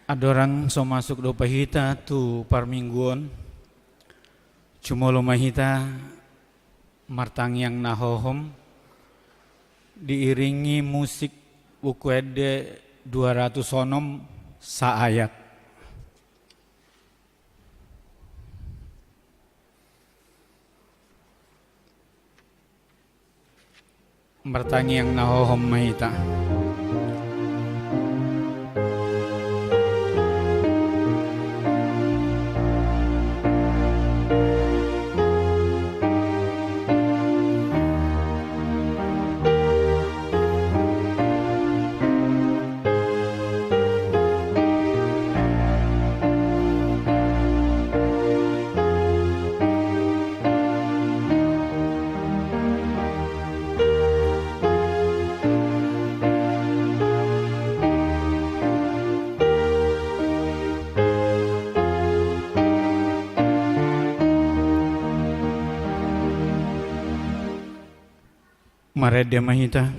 Ada orang so masuk do pahita tu parmingguan cuma lo mahita martang yang nahohom diiringi musik ukuede 200 sonom saayat. Martang yang nahohom mahita. Marede mahita.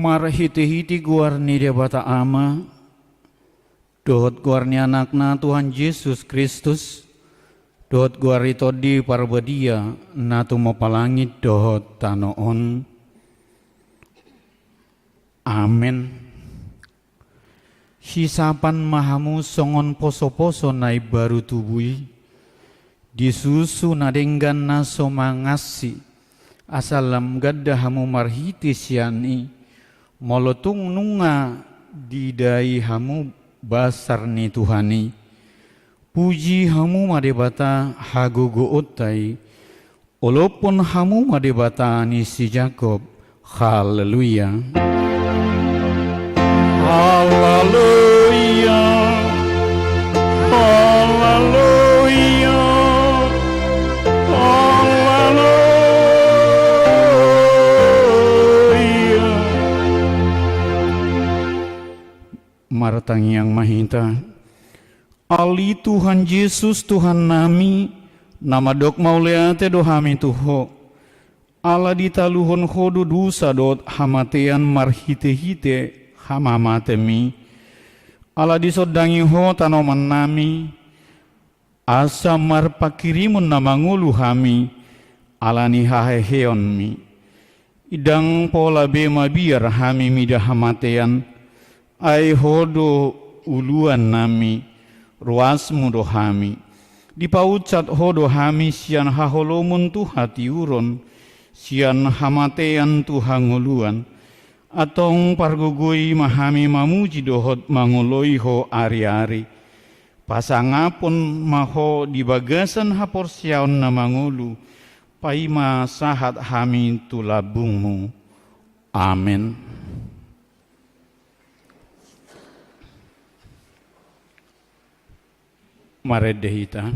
Marhiti-hiti guar ni dia bata ama dohot guar ni anakna Tuhan Yesus Kristus dohot guar itu di parbadia natu mapalangit dohot tanoon. Amen. Hisapan mahamu songon poso-poso nai baru tubui disusu nadenggan naso mangasi asalam gaddahamu marhiti siani molotung nunga didai hamu basar ni Tuhani puji hamu madebata hagogo otai walaupun hamu madebata ni si Jakob. Haleluya. Haleluya. Haleluya. Martang yang mahita. Ali Tuhan Yesus Tuhan nami nama dok mauleate dohami tuho. Allah ditaluhon hodu dusa dot hamatean marhite-hite hamamatemi. Allah disodangi ho tanoman nami. Asa marpakirimun namangulu hami. Allah ni haheheon mi. Idang pola bema biar hami midah hamatean. Ai hodo uluan nami ruasmu dohami dipaucat hodo hami sian haholomun tu hati uron sian hamatean tu hanguluan atong pargugui mahami mamuji dohot manguloi ho ari-ari pasangapun maho di bagasan haporsiaon na mangulu paima sahat hami tu labungmu. Amin. Maredehita.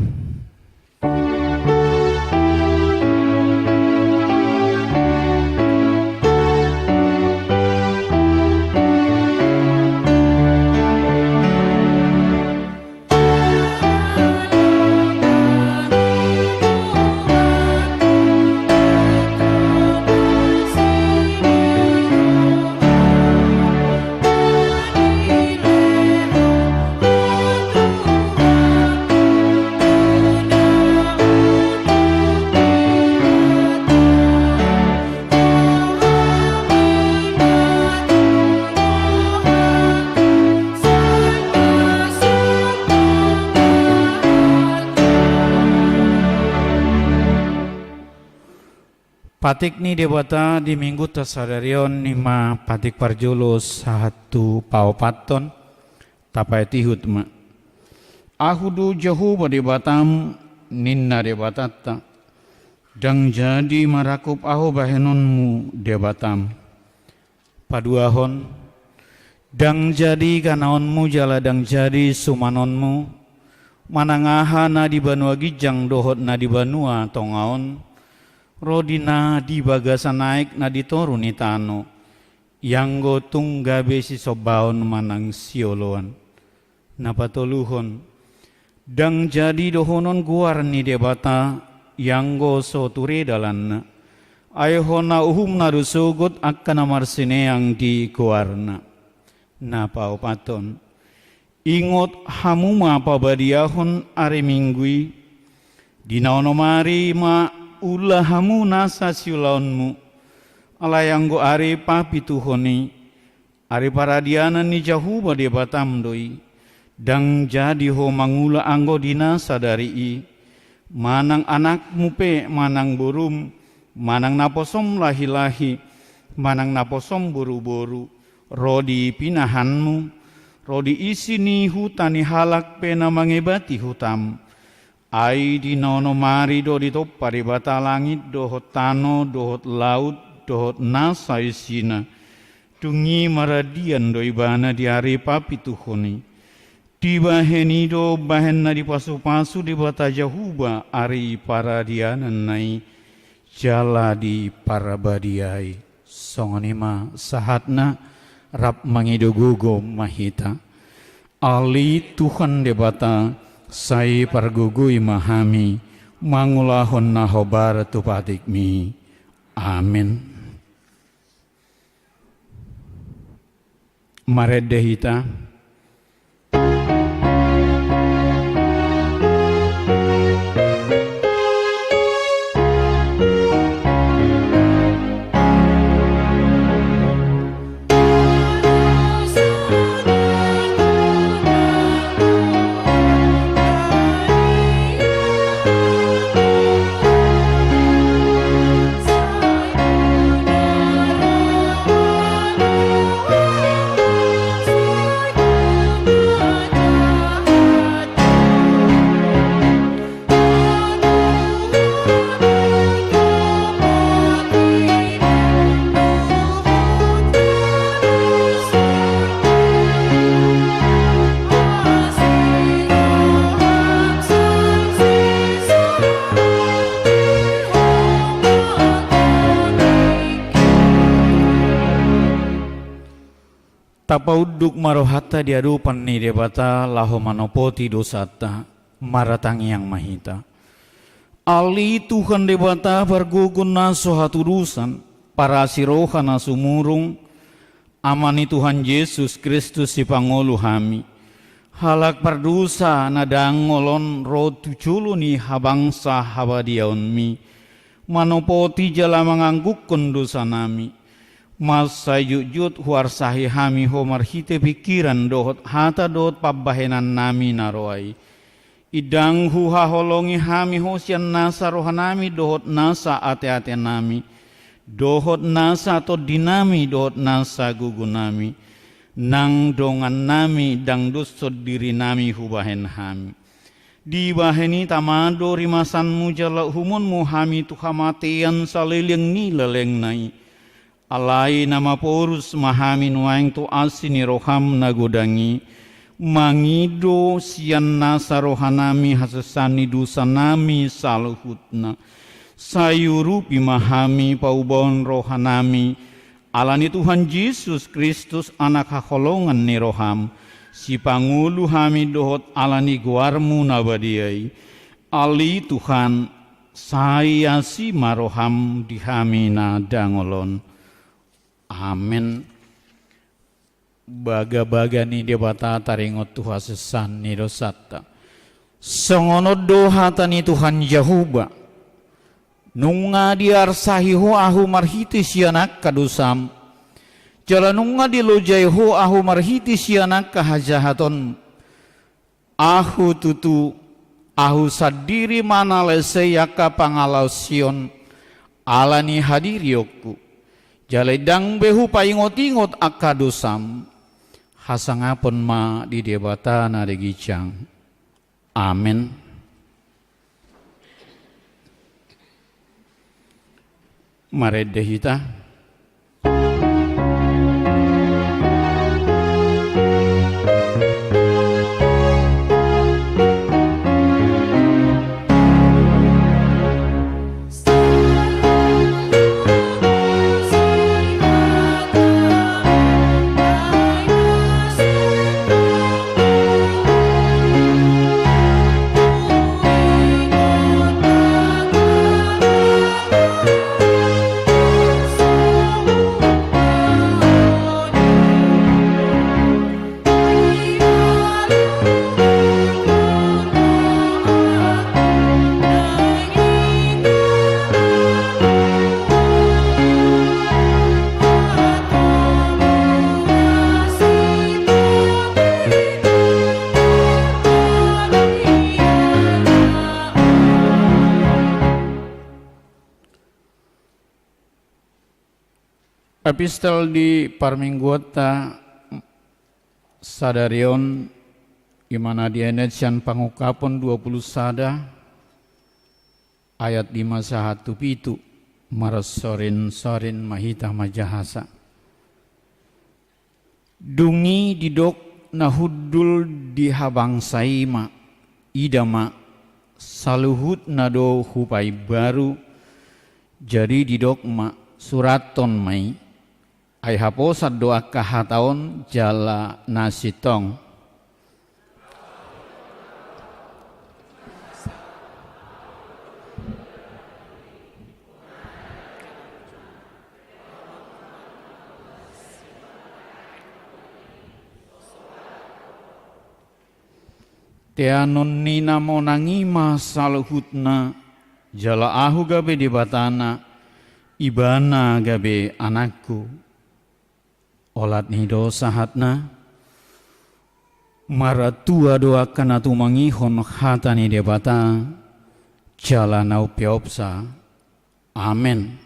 Patik ni debata di minggu tasadarion nima patik parjulos satu paupaton tapai tihut ma. Ahudu jahu debatam ninna debatata. Dang jadi marakup ahu bahenonmu debatam. Paduahon dang jadi kanaonmu jala dang jadi sumanonmu. Manangaha na di banua gijang dohot na di banua tongaon. Rodina di bagasa naik na ditoruni tano. Yanggo tungga besi sobaon manang sioloan. Napatoluhon. Dang jadi dohonon guar ni debata. Yanggo so ture dalan. Ayhona uhum na rusugot akan amarsineang di guarna. Napaupaton. Ingot hamuma pabadiahon are minggui. Dinaonomari ma ulah hamu nasa siulaunmu alayanggo are papituhoni are paradiana ni jahu bade batam doi dang jadi ho mangula anggo dina sadari i manang anakmu pe manang burum manang naposom lahi-lahi manang naposom boru-boru rodi pinahanmu rodi isi ni hutani halak pe na mangebati hutam ai di nono mari do di top paribata langit dohot tano dohot laut dohot nasa isina tungi maradian do ibana di hari papituhoni tiba heni do bahen na di pasu-pasu di bata jahuba ari paradianan nai jala di parabadiai songonima sahatna rap mangidogugo mahita ali Tuhan debata sai pargugui mahami mangulahon nahobar tupatikmi amin. Maredehita tapauduk marohata diadupan ni debata laho manopoti dosata maratangi yang mahita. Ali Tuhan debata bergugun naso hatudusan para siroha nasumurung amani Tuhan Yesus Kristus si pangolu hami. Halak perdosa nadangolon rotu culuni habangsa habadiaonmi manopoti jala menganggukun dosa nami. Masa yujud huar sahi hami homar hite pikiran dohot hata dohot pabahenan nami naroai. Idang huha holongi hami hosian nasa rohanami dohot nasa ate-ate nami. Dohot nasa atau dinami dohot nasa gugunami. Nang dongan nami dang dosot diri nami hubahen hami. Di baheni tamado rimasanmu jala humunmu hami tuhamatian saliliang nilaleng nai. Alai nama porus mahami nuaing tu asini roham nagodangi mangido sian nasa rohanami hasesani dusanami saluhutna sayurupi mahami paubon rohanami alani Tuhan Yesus Kristus anak hakolongan ni roham si pangulu hami dohot alani guarmu nabadiai ali Tuhan saya si maroham dihami na dangolon. Amin. Baga-baga ni debata taringot Tuhan sesan ni dosata. Songono doha tani Tuhan Yahuba. Nunga diarsahi ho ahu marhiti sianak kadusam. Jala nunga dilojai ho ahu marhiti sianak kahajahaton. Ahu tutu ahu sadiri mana leseyaka pangalau sion. alani hadiriokku jaledang behu paingot-ingot akadosam hasangapun ma di debatana degicang. Amin. Maredehita epistel di parmingguota sadarion imana dienecian pangukapon 20 sada ayat 5 pitu maras sorin mahita majahasa dungi didok nahudul dihabang saima idama saluhut nado hupai baru jadi didok ma suraton mai ai haposat doa kahataon jala nasitong teanon nina monangima saluhutna jala ahu gabe di batana ibana gabe anakku olat nido sahatna maratua doakan atu mangihon hatani debata jalanau piopsa. Amen.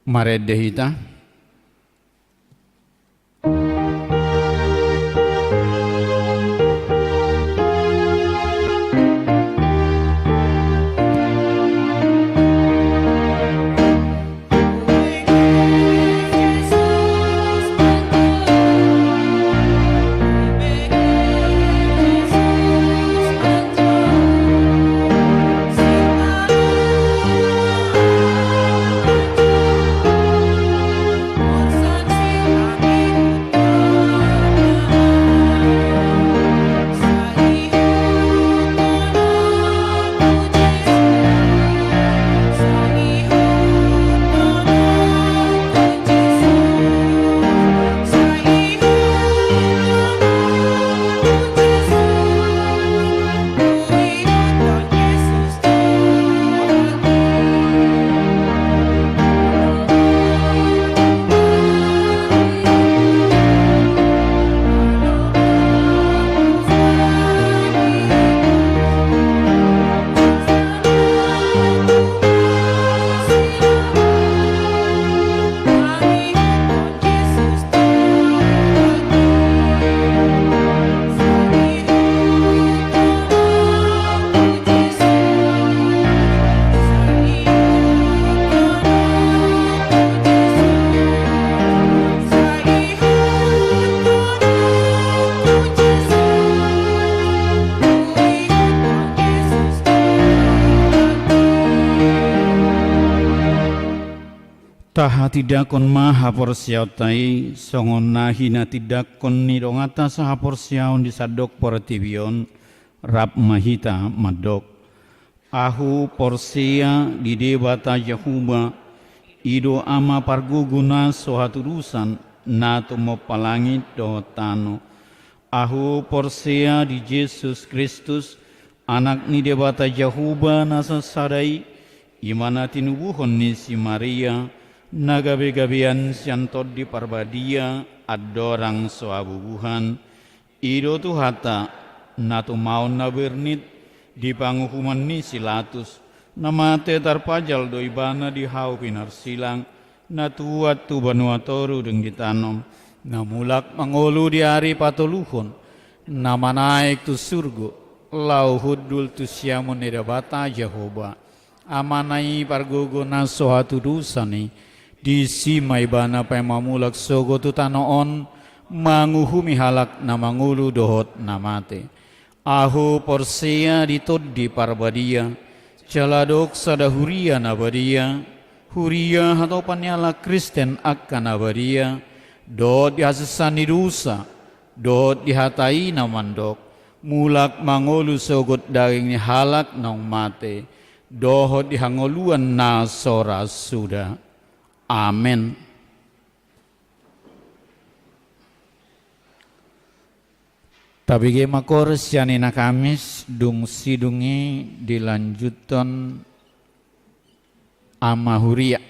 Maredehita taha tidakon maha porsiautai songon nahina tidakon nirongata saha porsiaun disadok portibion rap mahita madok ahu porsia di debata Yahuba ido ama parguguna sohaturusan nato mo palangit do tano ahu porsia di Yesus Kristus anak ni debata Yahuba nasa sadai imana tinubuhon ni si Maria nagabe-gabean siantod di parbadia adorang soabubuhan ido tu hata natu maun na bernit di pangukuman ni silatus, namate tarpajal doi bana di hau pinar silang, natuat tu banua toru deng ditanom, namulak mangolu di hari patoluhon, nama naik tu surgo, lau hudul tu siamun bata Jehovah, amanai pargogo naso hatu dusani, di simai bana pemamulak sogo tu tanoon, manguhumi halak namangulu dohot namate. Aho porsea ditod di parbadia, caladok sada huria nabadia, huria atau panyala Kristen akan nabadia, dot dihasesani rusa, dot dihatai namandok, mulak mangolu sogot daging halak nong mate, dohot dihangoluan na sora sudah. Amin. Tapi makor sianina Kamis dung sidungi dilanjutan ama huria.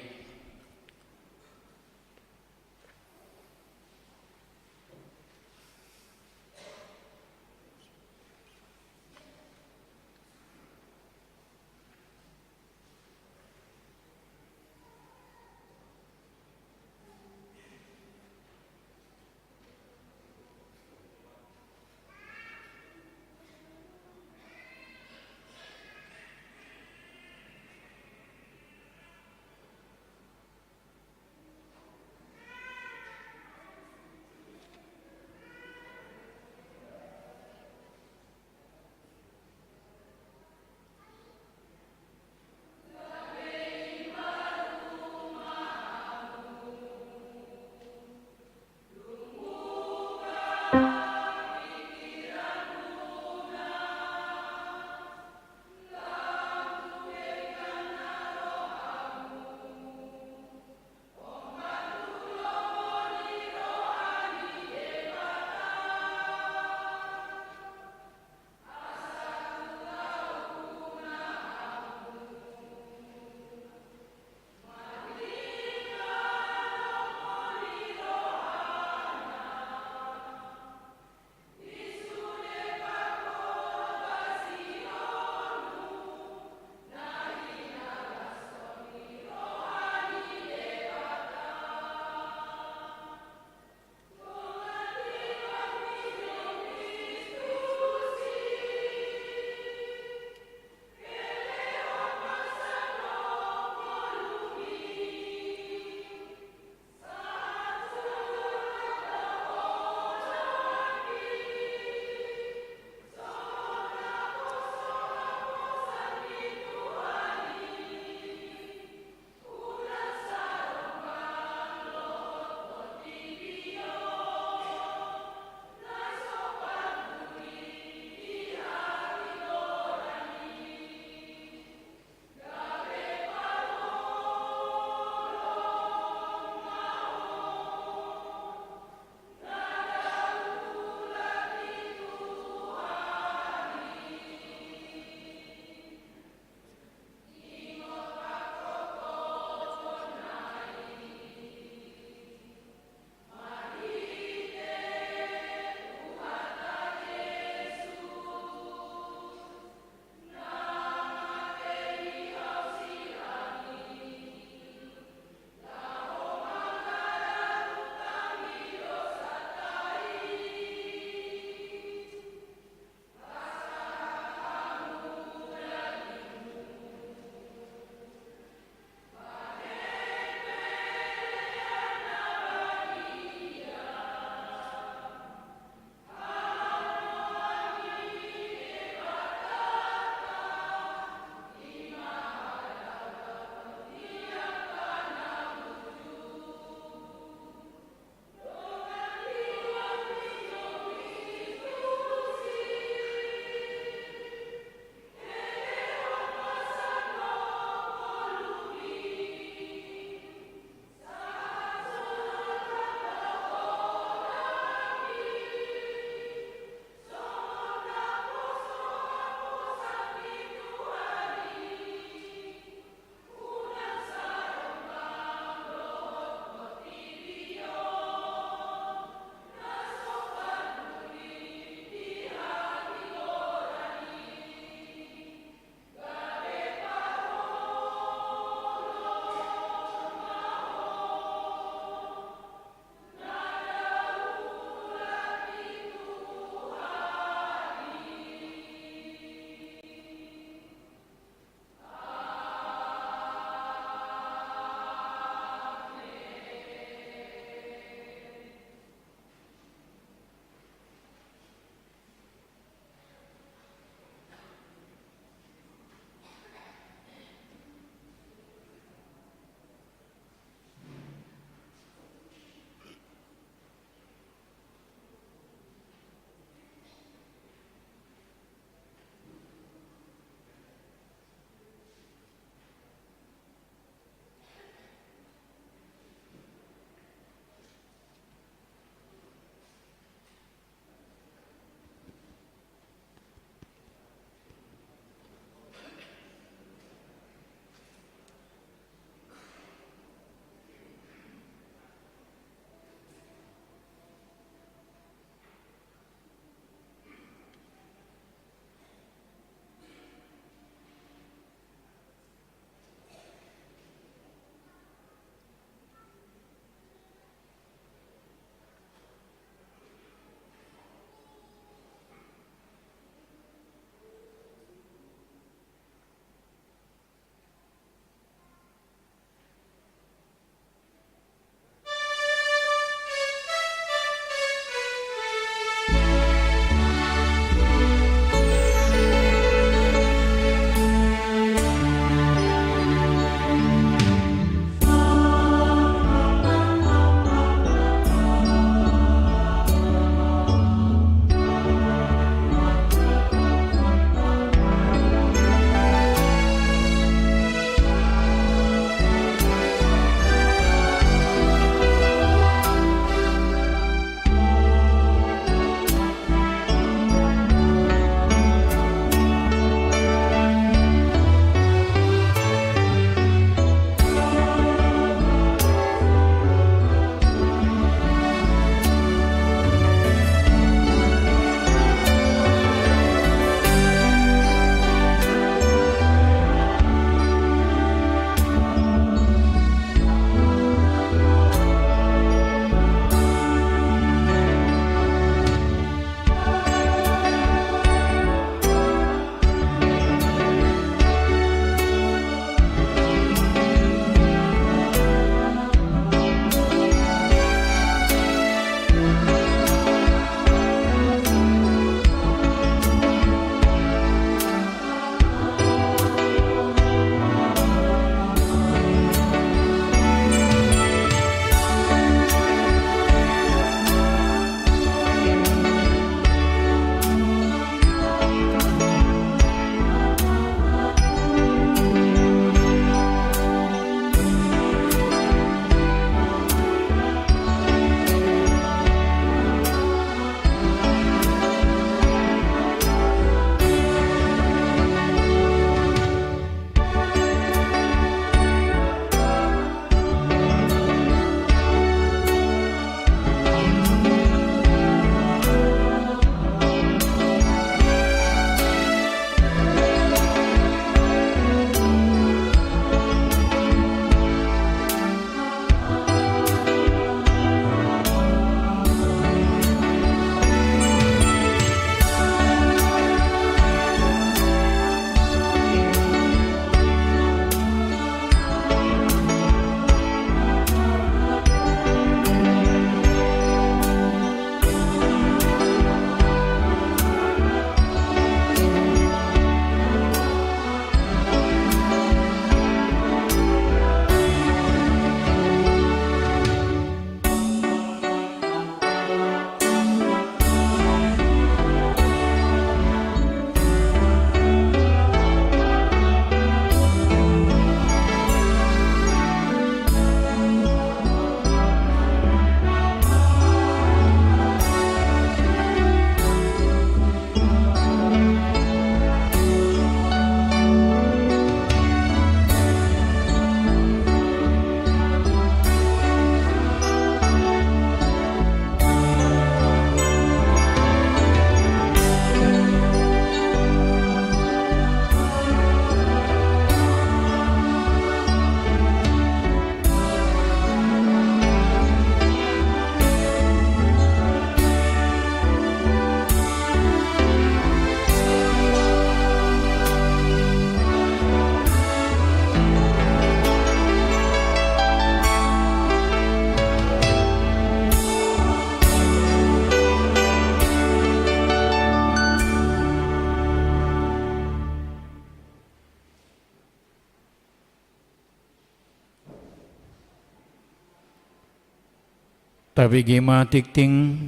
Tapi gima tikting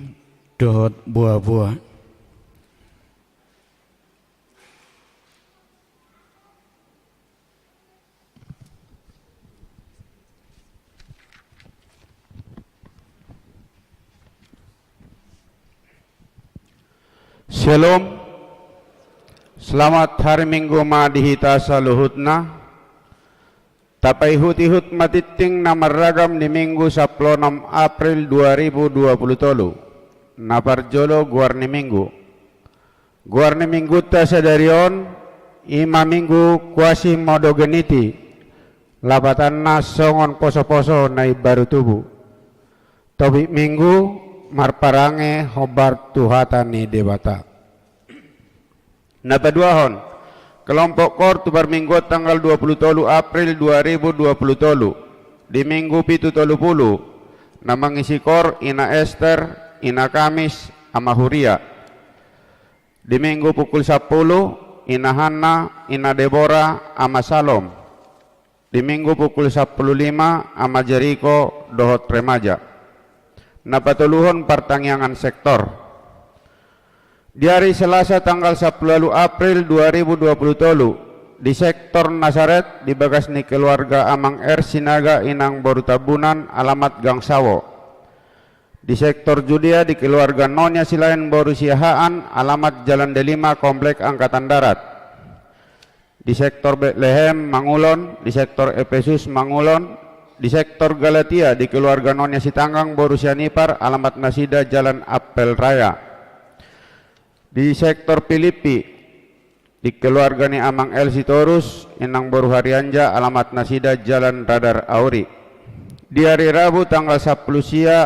dohot buah-buah. Shalom. Selamat hari Minggu madihita saluhutna. Tapai hut-ihut matiting na maragam di Minggu 16 April 2023. Naparjolo guarni Minggu. Guarni Minggu ta sadarion ima Minggu kuasi modogeniti. Labatan na songon poso-poso na ibaru tubuh. Tobi Minggu marparange hobar tuhatan ni debata. Napaduahon kelompok kor tu berminggu tanggal 23 April 2023 di minggu 7:30 nama ngisi kor ina Esther, ina Kamis, ama Huria. Di minggu pukul 10 ina Hanna, ina Deborah, ama Salom. Di minggu pukul 10:05 ama Jericho dohot remaja. Napatuluhon pertangyangan sektor. Di hari Selasa tanggal 10 April 2023 di sektor Nazaret di bagas ni keluarga Amang R Sinaga Inang Borutabunan alamat Gangsawo. Di sektor Judea di keluarga Nonya Silayan Borusiahaan alamat Jalan Delima Komplek Angkatan Darat. Di sektor Bethlehem Mangulon, di sektor Efesus Mangulon, di sektor Galatia di keluarga Nonya Sitanggang Borussia Nipar alamat Nasida Jalan Apel Raya. Di sektor Filipi di keluarga ni Amang El Sitorus Inang Boru Harianja alamat Nasida Jalan Radar Auri. Di hari Rabu tanggal 10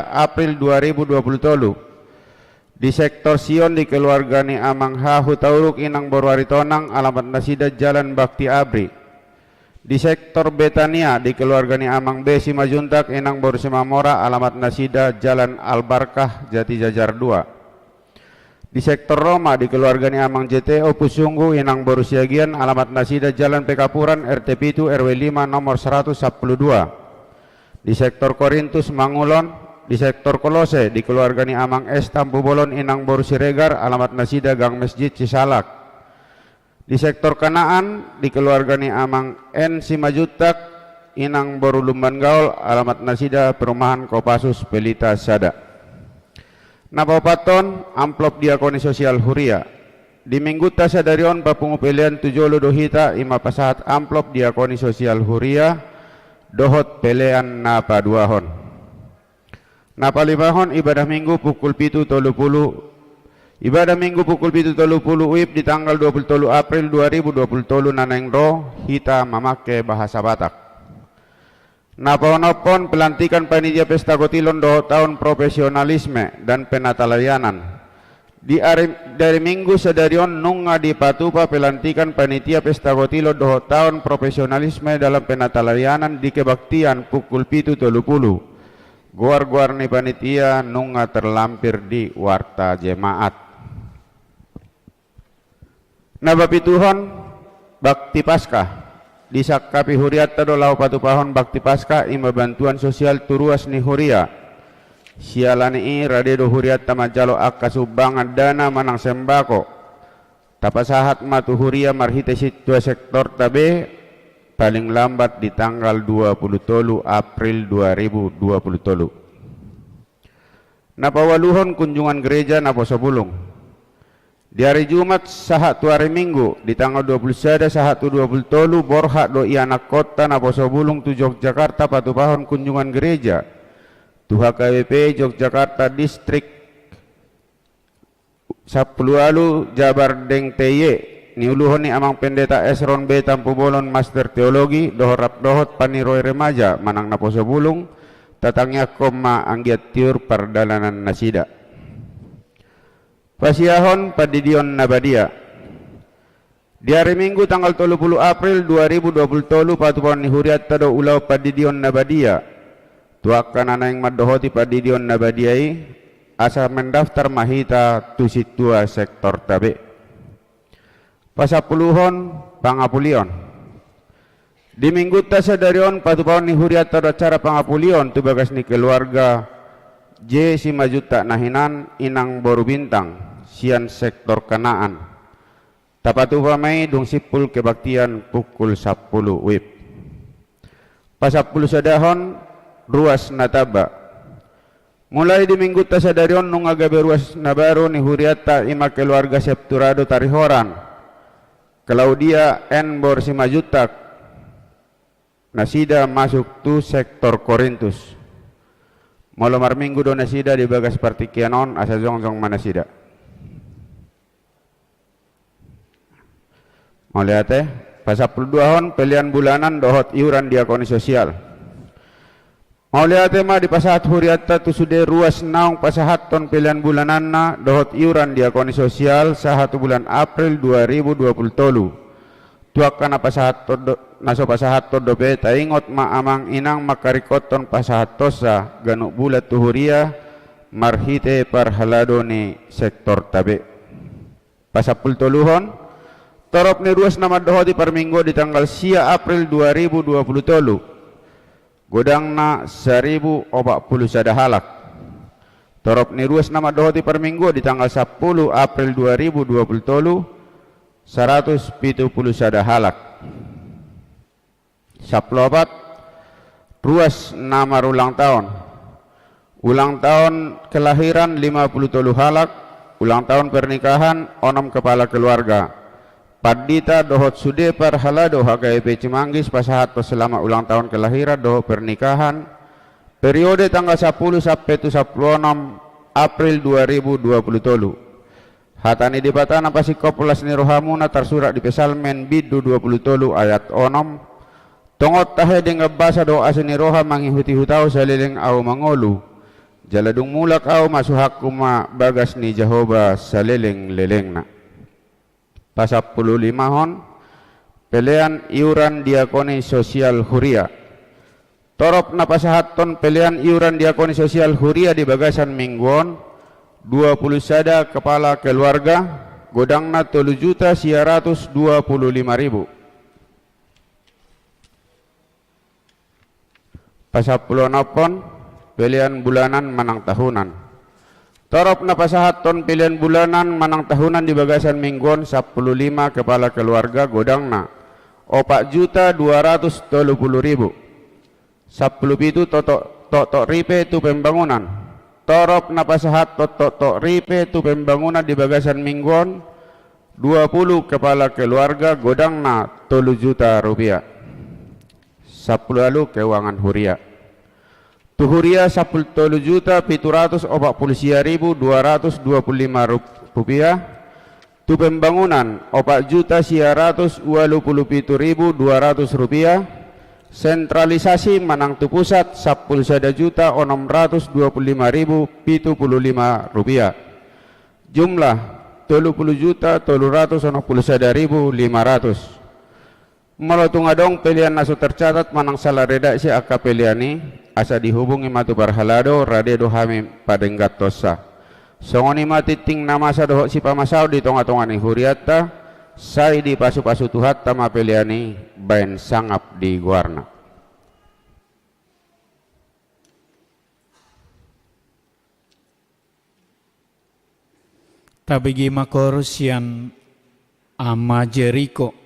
April 2023 di sektor Sion di keluarga ni Amang Hahu Tauruk Inang Boru Haritonang alamat Nasida Jalan Bakti Abri. Di sektor Betania di keluarga ni Amang Besi Majuntak Inang Boru Semamora alamat Nasida Jalan Albarkah Jati Jajar 2. Di sektor Roma di keluarga ni Amang JTO Pusunggu Inang Boru Siagian alamat Nasida Jalan Pekapuran RT Pitu RW 5 nomor 112. Di sektor Korintus Mangulon, di sektor Kolose di keluarga ni Amang S Tampu Bolon Inang Boru Siregar alamat Nasida Gang Masjid Cisalak. Di sektor Kanaan di keluarga ni Amang N Simajutak Inang Boru Lumban Gaul alamat Nasida Perumahan Kopassus Pelita Sada. Napapaton amplop diakoni sosial Huria. Di minggu tasadarion papungu pilihan tujolo dohita ima pasahat amplop diakoni sosial Huria dohot pelean napaduahon. Napalimahon ibadah minggu pukul 7:30. Ibadah minggu pukul 7:30 UIP di tanggal 27 April 2023 nanengro hita mamake bahasa Batak. Napon pelantikan panitia pesta kotilon dohot tahun profesionalisme dan penatalayanan. Dari minggu sedarion nunga di Patupa pelantikan panitia pesta kotilon dohot tahun profesionalisme dalam penatalayanan di kebaktian pukul 7:30. Guar-guar ni panitia nunga terlampir di warta jemaat. Nabapituhon bakti Paskah di Sakapi Huriat tado lau patupahon bakti Paskah ima bantuan sosial turuas ni Huria. Sialani i radedo Huriat tamajalo akka subangan dana manang sembako. Tapasahat matu Huria marhite situa sektor tabe paling lambat di tanggal 23 April 2023. Napawaluhon kunjungan gereja naposabulung. Di hari Jumat sahat tu hari Minggu di tanggal 21 sahat tu 20 borhak doi anak kota naposabulung tu Yogyakarta patupahon kunjungan gereja tu HKBP Yogyakarta distrik 10 alu Jabar Deng TY niuluhon ni Amang Pendeta Esron B Tampu Bolon Master Teologi dohorap dohot paniroy remaja manang naposabulung tatangnya koma anggiat tiur perdalanan nasida. Pasiahon Padidion Nabadia. Di hari Minggu tanggal 30 April 2023 patupon ni Huriat tado ulau Padidion Nabadia. Tuakan ana yang madohoti Padidion Nabadiai asa mendaftar mahita tusitua sektor tabe. Pasapuluhon Pangapulion. Di minggu tasadarion patupon ni Huriat tado acara Pangapulion tu bagas ni keluarga J. Simajuta Nahinan Inang Boru Bintang Sian sektor Kanaan. Tapat upamai dung sipul kebaktian pukul 10 WIB. Pasapul sadahon ruas nataba. Mulai di minggu tasadarion nung agabe ruas nabaru ni Huriata ima keluarga Septurado Tarihoran. Claudia N. Bor Simajutak nasida masuk tu sektor Korintus. Malamar minggu do nasida di bagas partikianon asa zongjong manasida. Mau lihat pasapul duahon pilihan bulanan dohot iuran diakoni sosial. Mau lihat mah di pasahat huriata tu sudah ruas naung pasahat ton pilihan bulananna dohot iuran diakoni sosial sahatu bulan April 2020. Tuak kana pasahat todo naso pasahat todo be taingot ma amang inang makarikot ton pasahat tosa ganuk bulat tu huria marhite parhalado ni sektor tabe. Pasapul toluhon torop ni ruas nama dohot di perminggu di tanggal sia April 2020. Godangna 1040 halak. Torop ni ruas nama dohoti per minggu di tanggal 10 April 2020 170 halak. Saplopat ruas nama ulang tahun. Ulang tahun kelahiran 53 halak. Ulang tahun pernikahan 6 kepala keluarga. Padita dohot sude parhalado HKP Cimanggis pasahat selama ulang tahun kelahiran dohot pernikahan periode tanggal 10 sampai 16 April 2020. Hatani dibatana pasikopulas ni rohamuna tersurat di pesalmen bidu 20 ayat 6 tongot tahe dengan basa doa seni roha manghihuti hutau saliling au mangolu jaladung mulak au masuhakuma bagas ni Jehovah saliling lelengna. Pasal 55 hon pelian iuran diakoni sosial huria. Torop na pasahat ton pelian iuran diakoni sosial huria di bagasan mingguon 20 sada kepala keluarga godangna 3.125.000. Pasal 56 pelian bulanan manang tahunan. Torop na pasahat ton pilihan bulanan manang tahunan di bagasan mingguan 15 kepala keluarga godangna 4.230.000. 10 itu totok ripe tu pembangunan. Torop na pasahat totok ripe tu pembangunan di bagasan mingguan 20 kepala keluarga godangna 3 juta rupiah. 10 alu keuangan huria. Tuhuria 10 juta 740.225 rupiah. Tu pembangunan 4 juta 127.200 rupiah. Sentralisasi manang tu pusat 10 juta 625.075 rupiah. Jumlah 30 juta 361.500. Malotung adong pilihan nasu tercatat manang salah redaksi akka pilihan asa dihubungi matu barhalado rade dohami padenggat tosa songoni mati ting nama sa doho si pamasau di tonga-tonga ni huriata sai di pasu-pasu tuhat tama piliani bain sangap di guarna. Tabigi makor sian ama Jeriko.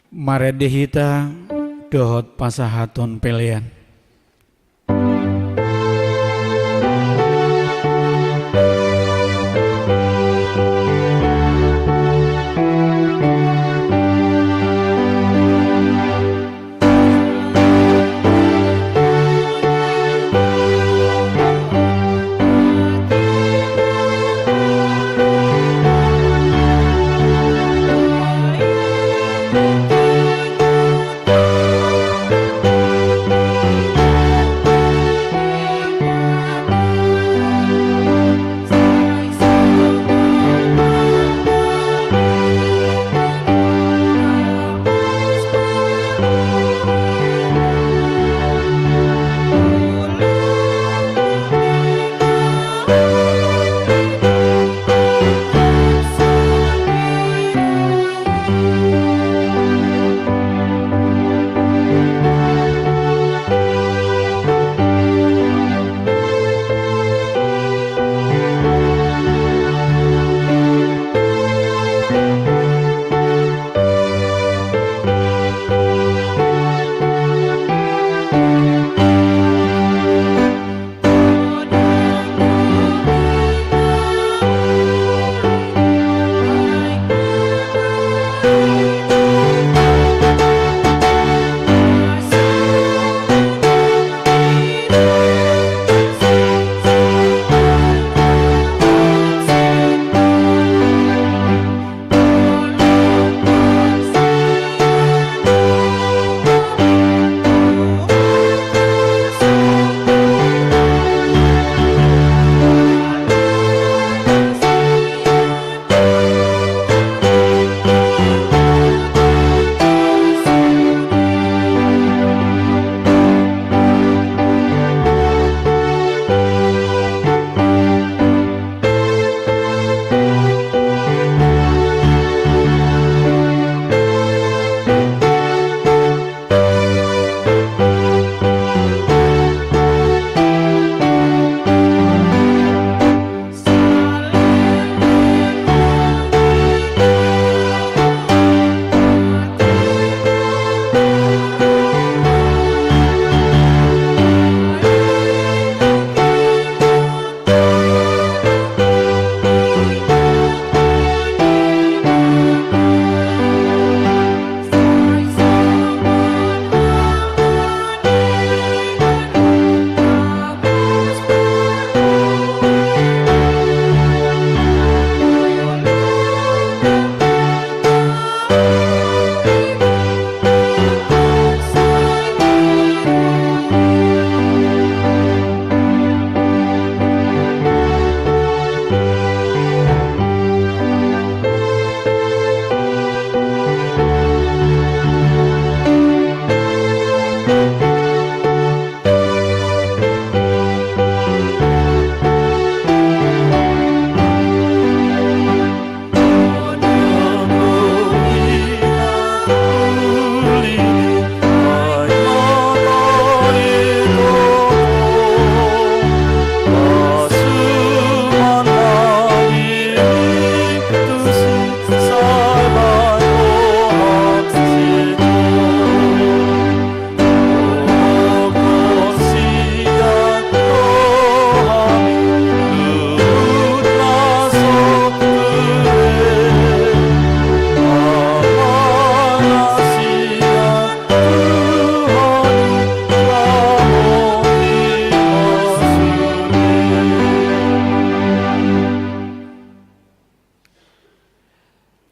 Maredehita dohot pasahaton pelean.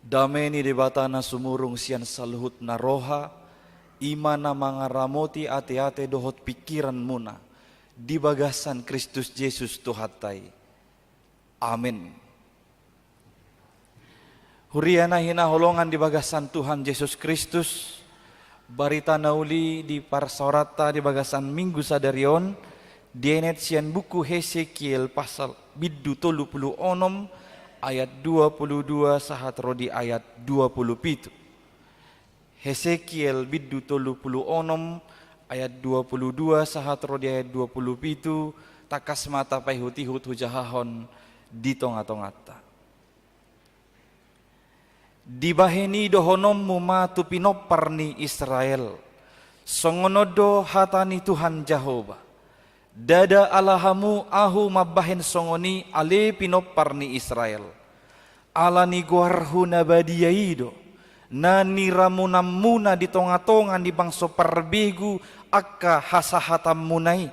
Dameni debatana sumurung sian saluhut naroha, imana mangaramoti ate-ate dohot pikiran muna, di bagasan Kristus Yesus Tuhatai. Amin. Huriana hina holongan di bagasan Tuhan Yesus Kristus, barita nauli di parsorata di bagasan Minggu Sadarion, dienet sian buku Hesekiel pasal biddu 36 ayat 22 sahat rodi ayat 27. Hesekiel biddu 36 ayat 22 sahat rodi ayat 27 takas mata pahutihut hujahahon di tonga-tongata. dibaheni dohonommu matu pinoparni Israel, songonodo hatani Tuhan Jehova, dada alahamu ahu mabahen songoni ale pinoparni Israel, alani guarhu nabadiyaido, nani ramunamuna di tonga-tongan di bangso perbegu akka hasahatam munai,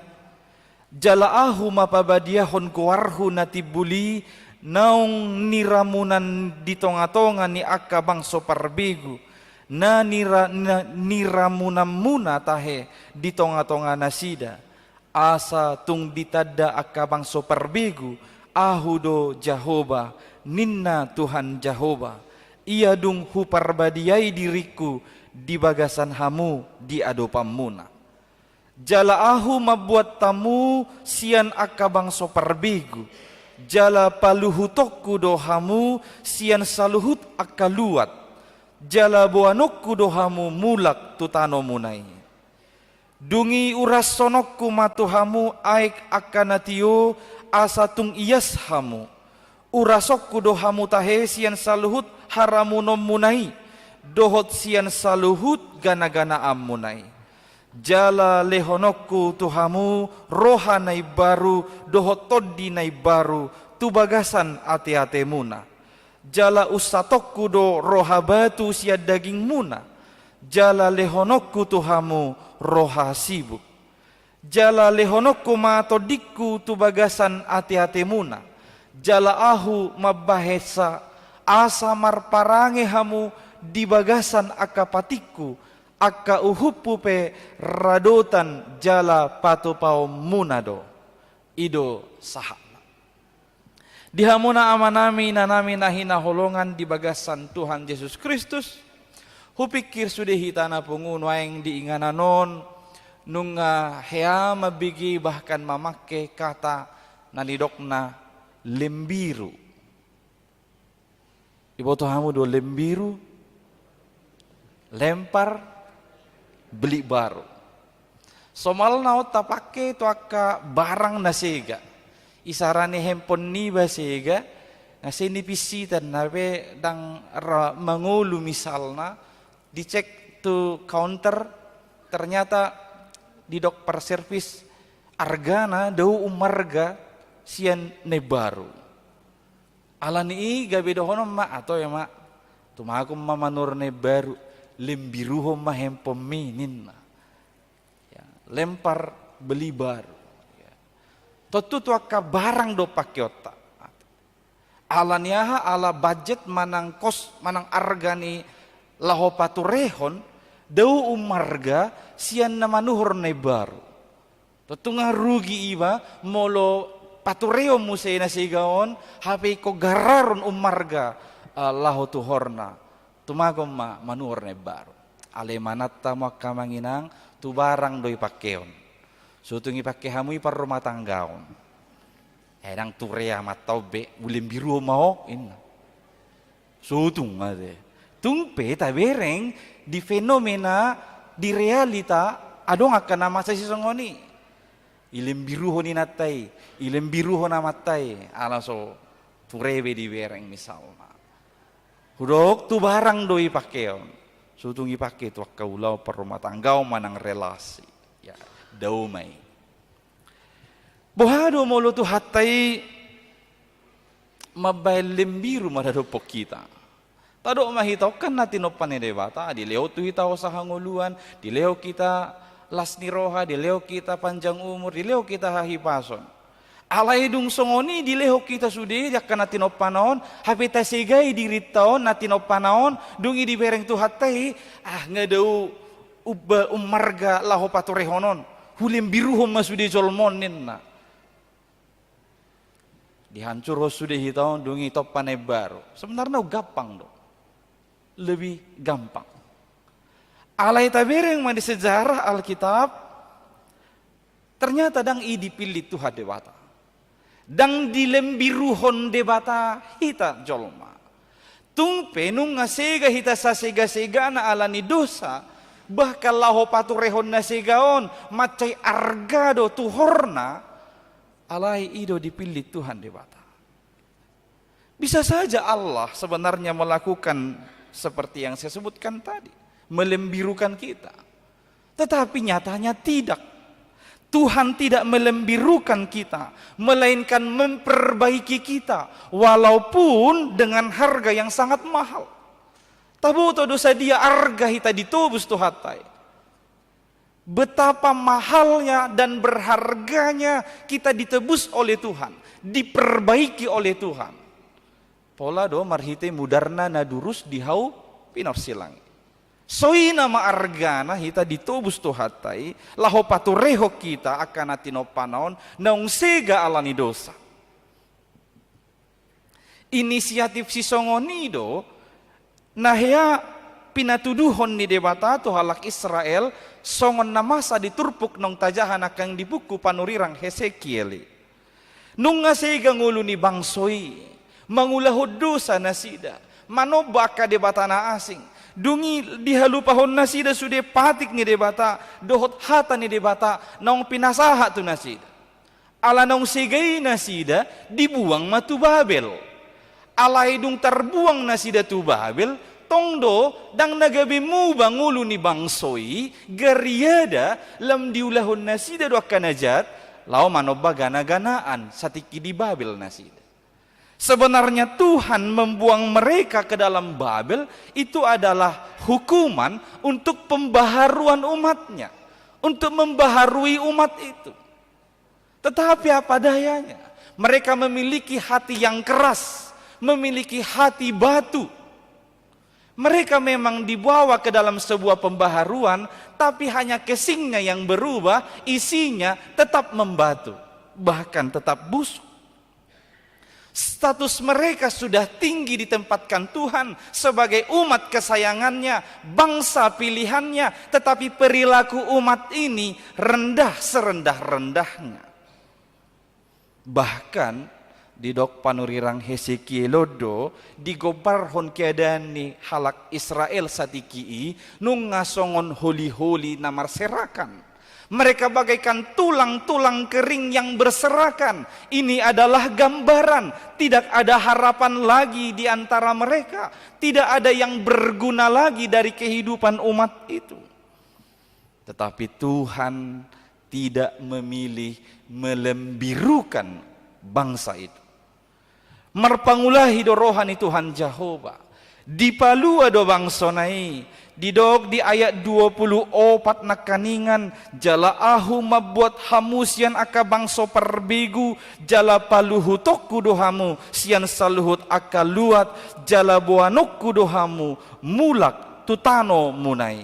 jala ahu mapabadiahon guarhu natibuli, naung niramunan di tonga-tongan ni akka bangso perbegu, na niramunan muna tahe di tonga-tonga nasida, asa tung ditada akka bangso perbegu, ahudo Jehova, ninna Tuhan Jehova, ia dung huparbadiai diriku di bagasan hamu di adopamuna. Jala ahu mabuat tamu sian akka bangso perbegu, jala paluhutokku dohamu sian saluhut akka luat, jala boanokku dohamu mulak tutano munai. Dungi uras sonokku matuhamu aik akanatio asa tung iyas hamu, urasokku dohamu tahe sian saluhut haramunom munai, dohot sian saluhut gana-gana ammunai. Jala lehonokku tuhamu rohanai baru, dohot toddi nai baru, tu bagasan ate-ate muna. Jala usatokku do roha batu sia daging muna, jala lehonokku tuhamu roha sibuk. Jala lehonokku matodikku tu bagasan ate-ate muna, jala ahu mabahesa asa marparange hamu di bagasan akapatikku, akka uhupu pe radotan jala patupau munado ido saha. Dihamuna amanami nanami nahina holongan di bagasan Tuhan Yesus Kristus, hupikir sudah hitana pungun waeng diingananon nunga hea mabigi bahkan mamake kata nanidokna lembiru. Iboto hamu do lembiru, lempar, beli baru. Somal naot tapake to akka barang nasega. Isarane handphone ni basega, ngase ni pisitan nabe dang mangulu misalna, dicek tu counter, ternyata di dok per service argana dau umarga sian ne baru. Alani gabe dohono ma atau ya ma, tumakum mamanur ne baru. Lembiruho mahempom minin, ya, lempar beli baru. Ya. Totu tu akka barang do pakiota. Alaniaha ala budget manang kos manang argani laho paturehon dau umarga sian namanuhur ne baru. Totu nga rugi iba molo patureo musay na sigaon hape ko gararon umarga laho tuhorna. Tumagom manuor ne baru. Ale manatta mo kamanginang tu barang doi pakeon. Sutungi pake hamui par rumah tanggaon. Edang turea mataube bulim biru mau inna. Sutung ade. Tungpe ta bereng di fenomena di realita adong akan nama sa sisongoni. Ilim biru honi natai, ilim biru hona matai. Ala so turebe di bereng misalnya. Hudok tu barang doi pakeon, sutungi pake tu kaulau per rumah tanggau manang relasi, ya daumai. Bohado molo tu hatai mabail lembiru madado pokita. Tado mahitaw kan natin opan ni debata, di leo tu hitaw sa hanguluan, di leo kita las ni roha, di leo kita panjang umur, di leo kita hahipason. Alay dung songoni dileho kita sudi yakkan natin opanaon hapita segay diritaon natin opanaon dung idi bereng tu hatai ngadau ubba umarga laho paturehonon hulim biruhom masudi jolmon ninna dihancur ho sudi hitaon dung itopane baru sebenarnya gampang do lebih gampang. Alay tabereng mah di sejarah Alkitab ternyata dang idi pilih Tuhan dewata. Dang dilembiruhon debata hita jolma. Tung penung ngasega hita sa sega-sega na alani dosa. Bahkan laho paturehon na segaon. Macay argado tuhorna. Alay ido dipilih Tuhan debata. Bisa saja Allah sebenarnya melakukan seperti yang saya sebutkan tadi, melembirukan kita. Tetapi nyatanya tidak. Tuhan tidak melembirukan kita, melainkan memperbaiki kita, walaupun dengan harga yang sangat mahal. Tabu to dosa dia arga hita ditubus tu hatai. Betapa mahalnya dan berharganya kita ditebus oleh Tuhan, diperbaiki oleh Tuhan. Pola do marhite mudarna nadurus dihau pinor silang. Soi nama argana hita ditobus tu hatai, laho patureho kita akan atino panaon naung sega alani dosa. Inisiatif si songonido nahya pinatuduhon ni debata tu halak Israel songon namasa diturpuk nong tajahan akang di buku panurirang Hesekiel. Nung nga sega ngulu ni bangsoi, mangulahod dosa nasida, manobaka debata na asing. Dungi dihalupahon nasida sude patik ni debata, dohot hata ni debata, naong pinasaha tu nasida. Ala naong sigay nasida, dibuang matu Babel. Alay dung terbuang nasida tu Babel, tongdo dang nagabimu bangulo ni bangsoy, gariada lam diulahon nasida do kanajat, lao manoba gana-ganaan satiki di Babel nasida. Sebenarnya Tuhan membuang mereka ke dalam Babel itu adalah hukuman untuk pembaharuan umatnya, untuk membaharui umat itu. Tetapi apa dayanya, mereka memiliki hati yang keras, memiliki hati batu. Mereka memang dibawa ke dalam sebuah pembaharuan, tapi hanya casingnya yang berubah, isinya tetap membatu, bahkan tetap busuk. Status mereka sudah tinggi ditempatkan Tuhan sebagai umat kesayangannya, bangsa pilihannya, tetapi perilaku umat ini rendah serendah-rendahnya. Bahkan di dok panurirang Hesekielodo digobarhon keadaan ni halak Israel satiki nung ngasongon holi-holi namar serakan. Mereka bagaikan tulang-tulang kering yang berserakan. Ini adalah gambaran. Tidak ada harapan lagi di antara mereka. Tidak ada yang berguna lagi dari kehidupan umat itu. Tetapi Tuhan tidak memilih melembirukan bangsa itu. Merpangulahi do rohani Tuhan Jehovah. Dipalua do bangsonai. Didog di ayat 24 nakaningan jala ahu mabuat hamu sian aka bangso perbegu jala paluhu tokku dohamu sian saluhut aka luat jala buanokku dohamu mulak tutano munai.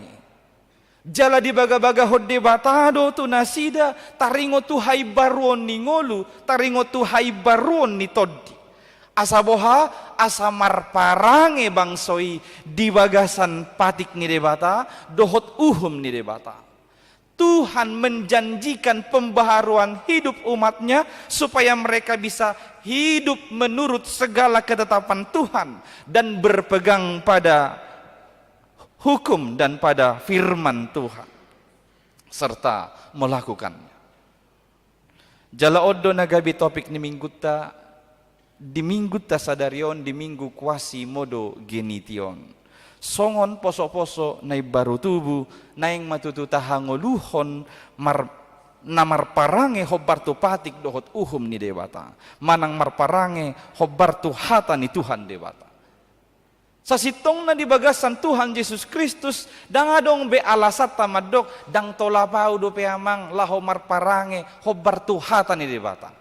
Jala di baga-baga hodde batado tu nasida taringo tu hai baruon ni ngolu taringo tu hai baruon ni toddi. Asaboha asamar parange bangsoi di bagasan patik ni debata dohot uhum ni debata. Tuhan menjanjikan pembaharuan hidup umatnya supaya mereka bisa hidup menurut segala ketetapan Tuhan dan berpegang pada hukum dan pada firman Tuhan serta melakukannya. Jala odo nagabi topik ni mingguta di minggu tasadarion di minggu kuasi modo genition. Songon poso-poso nai baru tubuh naing matutu tahangoluhon namar parange hobar tu patik dohot uhum ni dewata. Manang marparange hobar tu hata ni Tuhan dewata. Sasitong na di bagasan Tuhan Yesus Kristus dang adong be alasat tamadok dang tolapau do peamang laho marparange hobar tu hata ni dewata.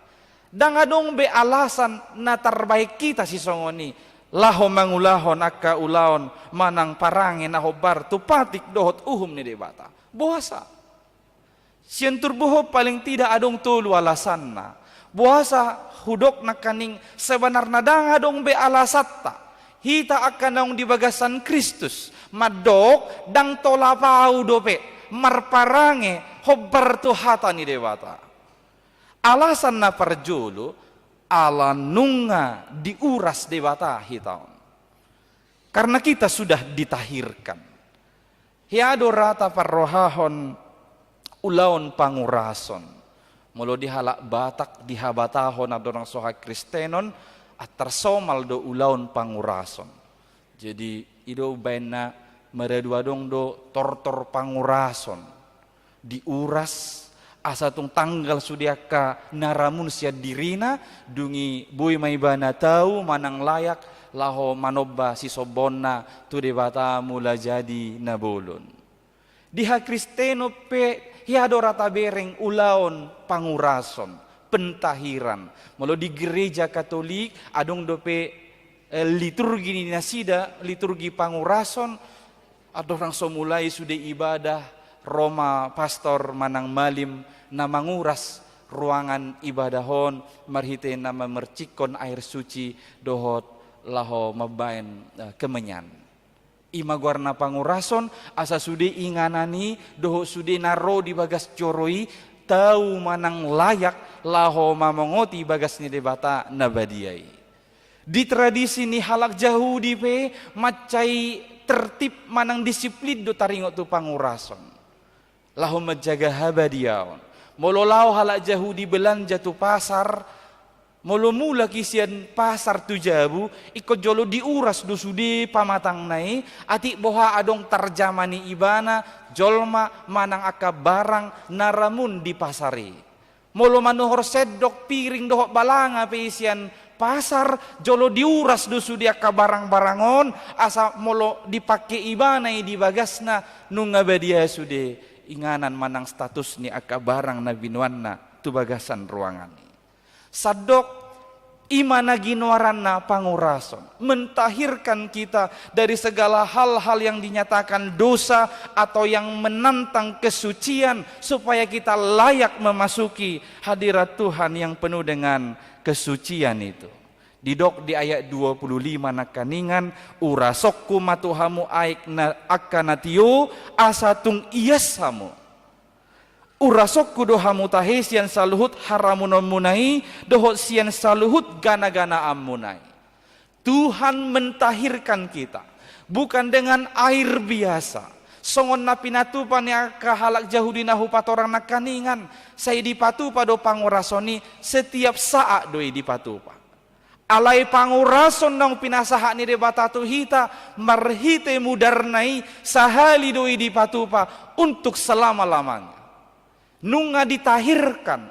Dang adong be alasan na terbaik kita si songoni laho mangulahon akka ulaon manang parange na hobar tu patik dohot uhum ni debata. Buasa. Sientur buho paling tidak adong tulu alasan na. Buasa hudok na kaning sebenarnya dang adong be alasatta. Hita akan naung di bagasan Kristus. Madok dang tolapau dope marparange hobar tu hata ni debata. Alasan na parjolo ala nunga diuras dewata hitaon. Karena kita sudah ditahirkan. Hiado rata parrohahon ulaon pangurason. Mulo dihalak batak dihabatahon adorang soha kristenon at tersomal do ulaon pangurason. Jadi ido baina meredua dong do tortor pangurason diuras asa tung tanggal sudiaka naramun sia dirina dungi boy maibana tahu manang layak laho manoba si sobonna tu debata mula jadi nabolon diha kristeno pe hiado rata bereng ulaon pangurason pentahiran molo di gereja Katolik adong dope liturgi ni nasida liturgi pangurason ada orang somulai sudah ibadah Roma pastor manang malim na manguras ruangan ibadahon marhite nama mercikon air suci dohot laho mabain kemenyan ima guarna pangurason asa sudah inganani dohot sudah naro di bagas coroi tahu manang layak laho mamongoti bagas ni debata nabadiai di tradisi ni halak Yahudi pe macai tertib manang disiplin do taringot tu pangurason laho menjaga habadiaon molo lao halak Yahudi belanja tu pasar molo mula kisian pasar tu jabu ikut jolo diuras do sude pamatang nai ati boha adong tarjamani ibana jolma manang aka barang naramun di pasari molo manuhor sedok piring dohok balanga pe isian pasar jolo diuras do sudia ka barang-barangon asa molo dipake ibanai di bagasna nunga badia sude inganan manang status ni aka barang na binuanna tu bagasan ruangan sadok imana ginuaranna pangurason mentahirkan kita dari segala hal-hal yang dinyatakan dosa atau yang menantang kesucian supaya kita layak memasuki hadirat Tuhan yang penuh dengan kesucian itu. Didok di ayat 25 nakaningan urasokku matuhamu aik na akanatio asatung iasamu urasokku dohamu tahesian saluhut haramunon munai dohot sian saluhut gana-gana amunai. Tuhan mentahirkan kita bukan dengan air biasa songon na pinatupan ya kahalak Yahudi nahu patorang nakaningan saya dipatupa do pangurasoni setiap saat doi dipatupa alai pangurason nang pinasaha ni debatatu hita marhite mudarnai sahali doi dipatupa untuk selama-lamanya nunga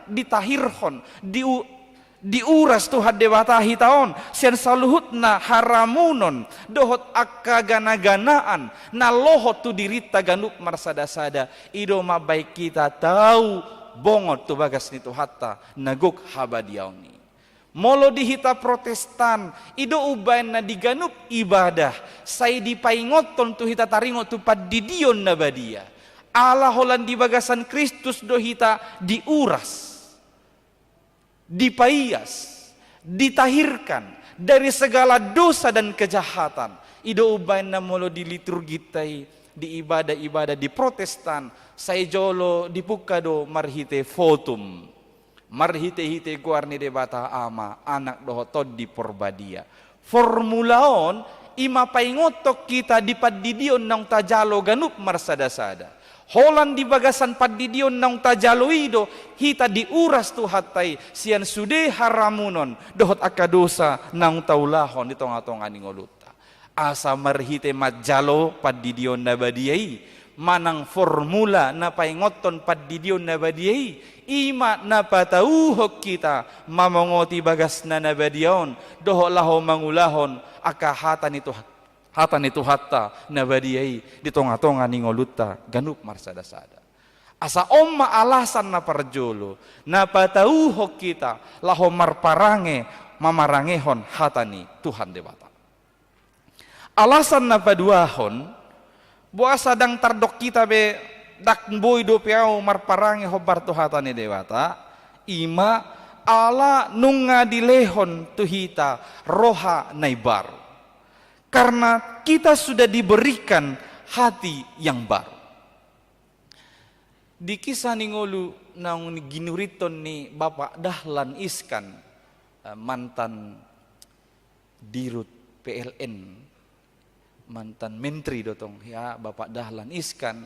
ditahirhon diuras Tuhan debata hitaon sian saluhutna haramunon dohot akka gana-ganaan na lohot tu dirita ganup marsada-sada ido mabaik kita tahu bongot tu bagas ni tu hatta naguk habadiauni molo dihita Protestan ido ubain na diganup ibadah say dipaingoton tu hita taringot tu padidion na badia Allah holan di bagasan Kristus do hita diuras dipaias ditahirkan dari segala dosa dan kejahatan ido ubain na molo di liturgi tai di ibadah-ibadah di Protestan say jolo dipukado marhite fotum marhite-hite guarni debata ama anak dohotod di porbadia formulaon ima paingotok kita di padidion nang tajalo ganup marsada-sada holan di bagasan padidion nang tajaloido hita diuras tu hatai sian sude haramunon dohot akadosa nang taulahon di tonga-tonga ningoluta asa marhite majalo padidion nabadiai manang formula na paingoton padidion nabadiai ima napatauhok kita mamongoti bagas na nabadion dohot laho mangulahon akahatan itu hatta nabadiai di tonga-tonga ningoluta ganup marsada-sada asa omma alasan na parjolo napatauhok kita laho marparange mamarangehon hatani Tuhan debata alasan na paduahon buah sadang tardok kita be dak boy do piao marparange hobar tu hatani dewata ima ala nunga dilehon tuhita roha naibar karena kita sudah diberikan hati yang baru di kisah ningolu nang ginuriton ni Bapak Dahlan Iskan mantan dirut PLN mantan menteri dotong ya Bapak Dahlan Iskan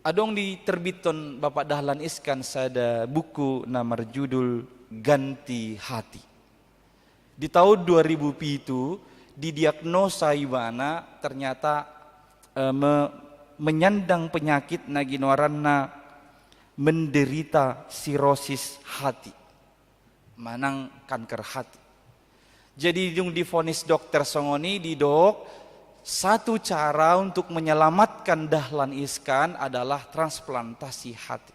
adong diterbiton Bapak Dahlan Iskan sada buku nama judul Ganti Hati di tahun 2007 didiagnosa ibana ternyata menyandang penyakit naginoaranna menderita sirosis hati, manang kanker hati. Jadi dung divonis dokter songoni di dok, satu cara untuk menyelamatkan dahlan iskan adalah transplantasi hati.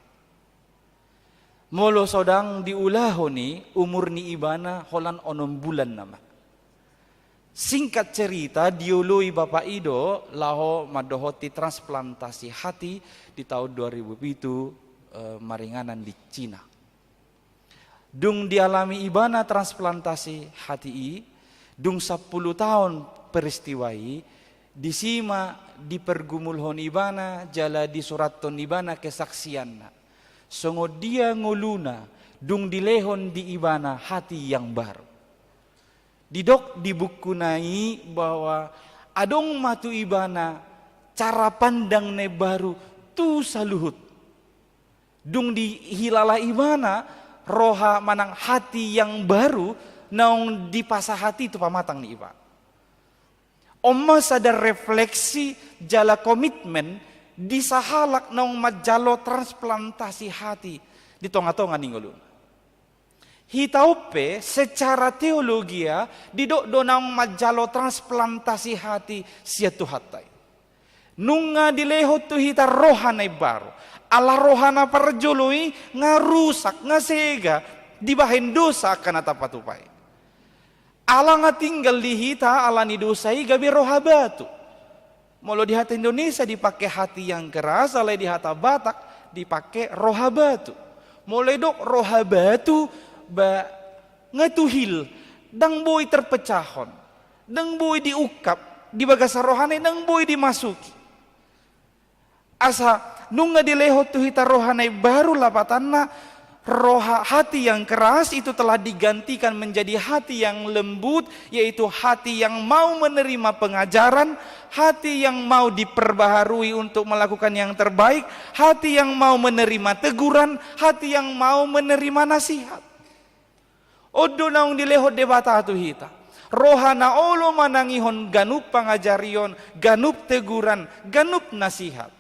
Molo sodang diulahoni umur ni ibana holan 6 bulan nama. Singkat cerita diului Bapak Ido laho madohoti transplantasi hati di tahun 2007 maringanan di Cina. Dung dialami ibana transplantasi hati dung 10 tahun peristiwai disima dipergumulhon ibana jala di suraton ibana kesaksianna. Songo dia nguluna dung dilehon di ibana hati yang baru. Didok dibukunai bahwa adong matu ibana cara pandang ne baru tu saluhut. Dung dihilala ibana roha manang hati yang baru naung dipasah hati itu pamatang ni iba. Oma sadar refleksi jala komitmen disahalak naung majalo transplantasi hati di tonga-tonga ninggulun. Hitaupe secara teologia didok donang majalo transplantasi hati sia tuhatai. Nunga dilehot tu hita rohanai baru. Ala rohana parjoloi ngarusak ngasega dibahin dosa kana tapatupai. Ala nga tinggal di hita ala ni dosai gabi roha batu. Molo di hati Indonesia dipakai hati yang keras, ala di hata Batak dipakai roha batu. Mulai dok roha batu ba ngatuhil dang boy terpecahon. Dang boy diukap di bagasa rohane dang boy dimasuki. Asa nunga dilehot tu hita rohanai baru lapatanna roha hati yang keras itu telah digantikan menjadi hati yang lembut, yaitu hati yang mau menerima pengajaran, hati yang mau diperbaharui untuk melakukan yang terbaik, hati yang mau menerima teguran, hati yang mau menerima nasihat. Odo naung dilehot debata tu hita rohana olo manangihon ganup pangajarion, ganup teguran, ganup nasihat.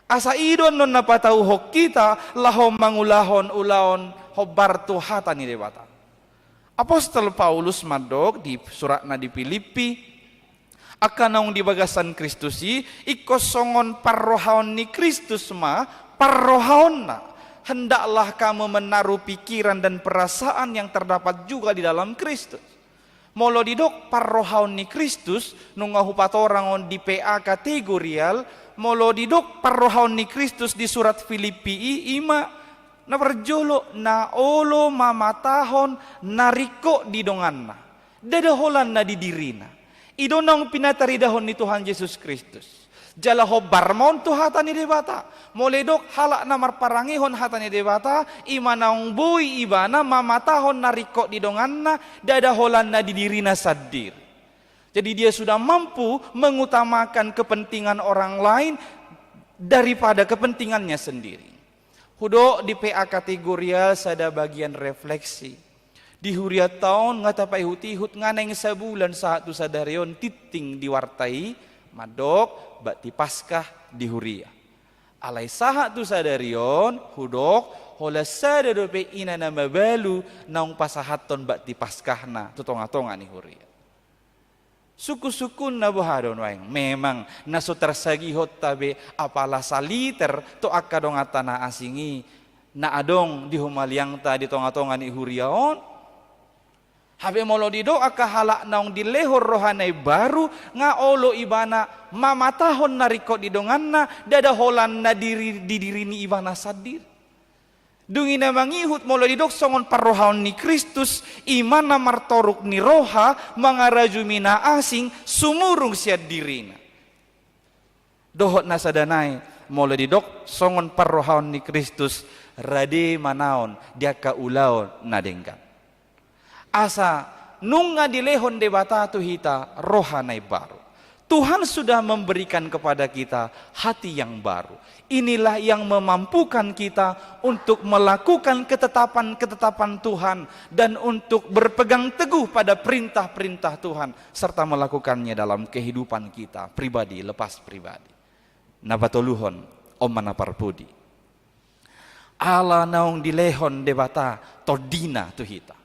Asa idon non napatau hok kita lahom mangulahon ulaon hobar tu hata ni debata. Apostol Paulus madok di suratna di Filipi akan naung di bagasan Kristusi ikosongon parrohaon ni Kristus ma parrohaonna. Hendaklah kamu menaruh pikiran dan perasaan yang terdapat juga di dalam Kristus. Molo didok parrohaon ni Kristus nungahu patorangon di PA kategorial. Molo didok parrohaon ni Kristus di surat Filipi ima na berjolo na olo mamatahon nariko di donganna dadaholan na di dirina idonong pinataridahon ni Tuhan Yesus Kristus jala hobarmon tu hata ni debata moledok halak na marparangihon hata ni debata ima naung boy ibana mamatahon nariko di donganna dadaholan na di dirina sadir. Jadi dia sudah mampu mengutamakan kepentingan orang lain daripada kepentingannya sendiri. Hudo di PA kategorial sada bagian refleksi. Di huria tahun ngatapai hutihut nganeng sebulan satu sadarion titing diwartai madok bakti paskah di huria. Alai sahat tu sadarion hudok hola sadarope ina nama balu naung pasahaton bakti paskahna tutonga-tonga ni huria. Suku-sukun na buhadon waing memang naso tersagihot tabe apalah saliter to akadong atana asingi na adong di humaliang ta di tonga-tonga ni huriaon habe molo dido akahalak naung di lehor rohanai baru nga olo ibana mamatahon nariko di donganna dada holan na diri di diri ni ibana sadir. Dungi na mangihut molo didok songon parrohaon ni Kristus imana martoruk ni roha mangarajumina asing sumurung siad dirina. Dohot na sadanay molo didok songon parrohaon ni Kristus rade manaon dia kaulaon nadenggan. Asa nunga dilehon debata tu hita rohanay baru. Tuhan sudah memberikan kepada kita hati yang baru. Inilah yang memampukan kita untuk melakukan ketetapan-ketetapan Tuhan dan untuk berpegang teguh pada perintah-perintah Tuhan serta melakukannya dalam kehidupan kita pribadi lepas pribadi. Nabatoluhon om manaparpudi. Ala naung dilehon debata todina tuhita.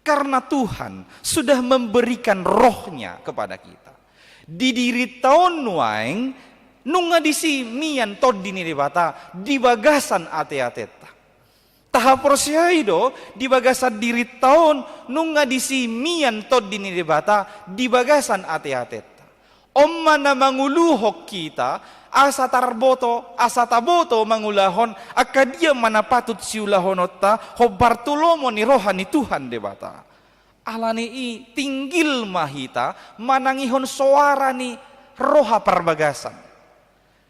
Karena Tuhan sudah memberikan rohnya kepada kita. Di diri tahun waeng nunga disi mian todini debata di bagasan ate-ateta. Tahap prosiaido di bagasan diri tahun nunga disi mian todini debata di bagasan ate-ateta. Omma na manguluhok kita asa tarboto asa taboto mangulahon akadia mana patut siulahonota ho Bartolomo ni rohani Tuhan debata. Alani i tinggil mahita manangihon suara ni roha perbagasan.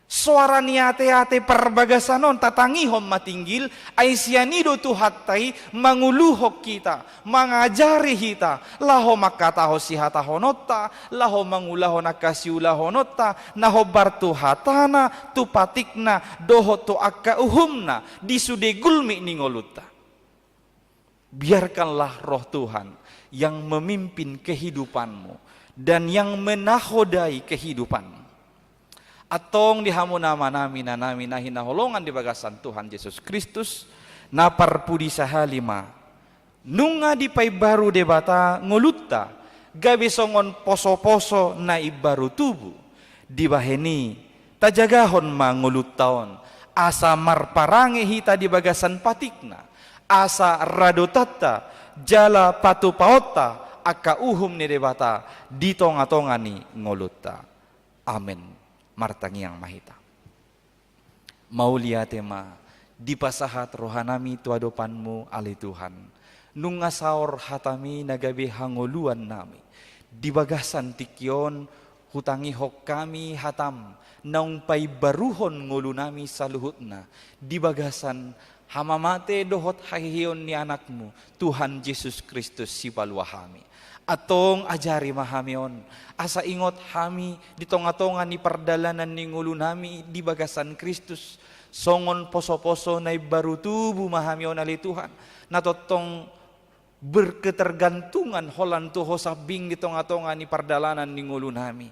Suara ni ate-ate perbagasanon tatangihon matinggil ay sianido tuhatai manguluhok kita, mangajari kita, laho makataho sihatahonota, laho mangulahon akasiulahonota, naho bartuhatana, tupatikna, doho tu akka uhumna, disude gulmi ningoluta. Biarkanlah roh Tuhan yang memimpin kehidupanmu dan yang menahodai kehidupanmu. Atong dihamu nama nami nahina holongan di bagasan Tuhan Yesus Kristus napar pudi sahalima nunga di pai baru debata ngolutta gabe songon poso-poso na ibaru tubuh di baheni tajagahon mangoluttaon asa marparange hita di bagasan patikna asa radotata jala patu paota aka uhum ni debata di tonga-tongani ngolutta. Amin. Martangi yang mahita. Maulia tema di pasahat rohanami tuadopanmu ali Tuhan. Nunga saor hatami nagabe hangoluan nami. Di bagasan tikyon hutangi hok kami hatam. Naung pai baruhon ngolu nami saluhutna. Di bagasan hamamate dohot hahiyon ni anakmu Tuhan Yesus Kristus si paluahami. Atong ajari mahamion asa ingot hami di tonga-tonga ni perdalanan ni ngulu nami di bagasan Kristus songon poso-poso na baru tubuh mahamion ali Tuhan natotong berketergantungan holan tuho sabing di tonga-tonga ni perdalanan ni ngulu nami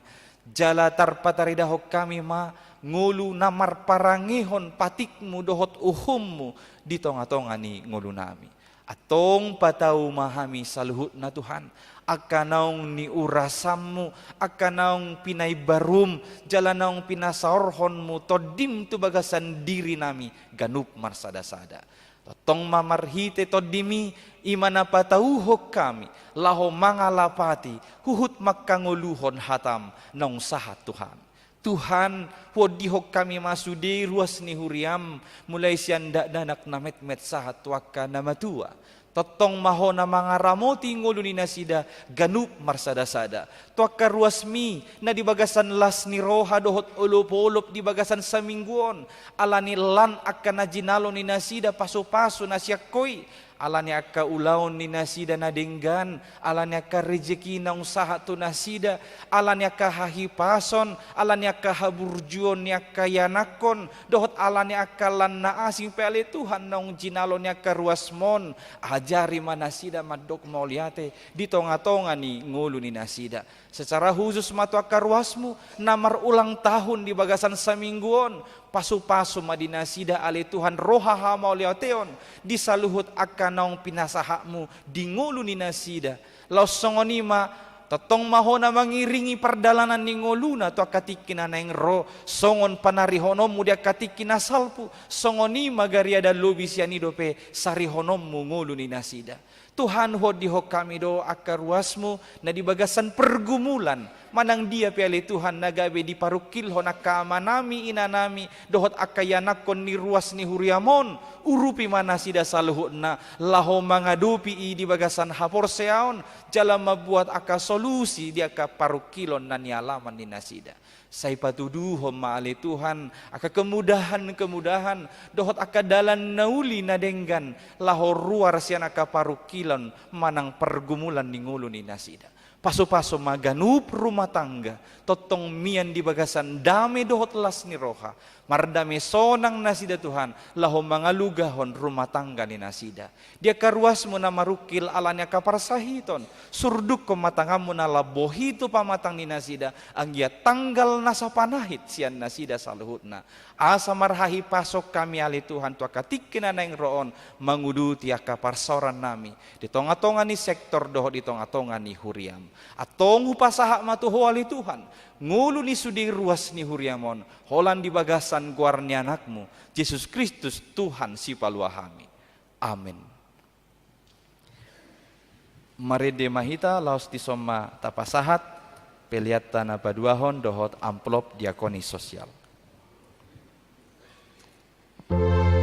jala tarpataridahok kami ma ngulu namar parangihon patikmu dohot uhummu di tonga-tonga ni ngulu nami. Atong patau mahami saluhut na Tuhan akanaung ni urasammu akanaung pinay barum jalanaung pinasaorhonmu todim tu bagasan diri nami ganup marsada-sada totong mamarhite todimi imana patauhok kami laho mangalapati huhut makanguluhon hatam naung sahat Tuhan Tuhan wodihok kami masude ruas ni huriam mulai sianda danak namet-met sahat waka namatua totong maho na mga ramoti ngulu ni nasida ganup marsada-sada tuaka ruasmi na di bagasan las ni roha dohot ulop-ulop di bagasan samingguon alani lan akan na jinalo ni nasida paso-paso na siyakoy alani akka ulaon ni nasida na denggan alani akka rejeki na usaha tu nasida alani akka hahipason alani akka haburjuon ni akka yanakon dohot alani akka lan na asing pele Tuhan naung jinalo ni akka ruasmon ajari manasida madok mauliate di tonga-tonga ni ngulu ni nasida secara khusus matu akka ruasmu namar ulang tahun di bagasan samingguon pasu-pasu madinasida ali Tuhan rohaha mauliateon disaluhut akan naung pinasahakmu di ngulu ni nasida laos songonima totong mahona mangiringi perdalanan ni ngoluna to akatikina naing ro songon panarihonommu dia katikina salpu songonima gariada lobi sianidope sarihonommu ngulu ni nasida Tuhan hodiho kami do akaruasmu na di bagasan pergumulan manang dia piali Tuhan nagabe di parukil honaka manami inanami dohot akayanakon ni ruas ni huriamon urupi mana sida saluhutna laho mangadupi i di bagasan hapor seaon jalan mabuat aka solusi di aka parukilon na nialaman ni nasida say patuduhom maali Tuhan aka kemudahan dohot aka dalan nauli na denggan laho ruar sian aka parukilon manang pergumulan ni ngulu ni nasida Paso-paso maganup rumah tangga, totong mian di bagasan dame dohot las ni roha, mardame sonang nasida Tuhan, lahom mangalugahon rumah tangga ni nasida. Dia karuas mo na marukil alanya kaparsahiton, surduk ko matangam mo na labohito pamatang ni nasida, ang iya tanggal nasa panahit siyan nasida sa luhut na. Asa marhahi pasok kami ali Tuhan, tua katik na naing roon, manguduti kaparsoran nami, di tonga-tonga ni sektor dohot di tonga-tonga ni huriam. Atong hupasaha matuho ali Tuhan, ngulu ni sudi ruas ni huriamon, holan di bagasan guarni anakmu, Yesus Kristus Tuhan si paluahami. Amin. Maride mahita laos di soma tapasahat, peliat tanah paduahon dohot amplop diakoni sosial. Tuhan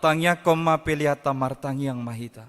Martangya koma peliata martangi yang mahita.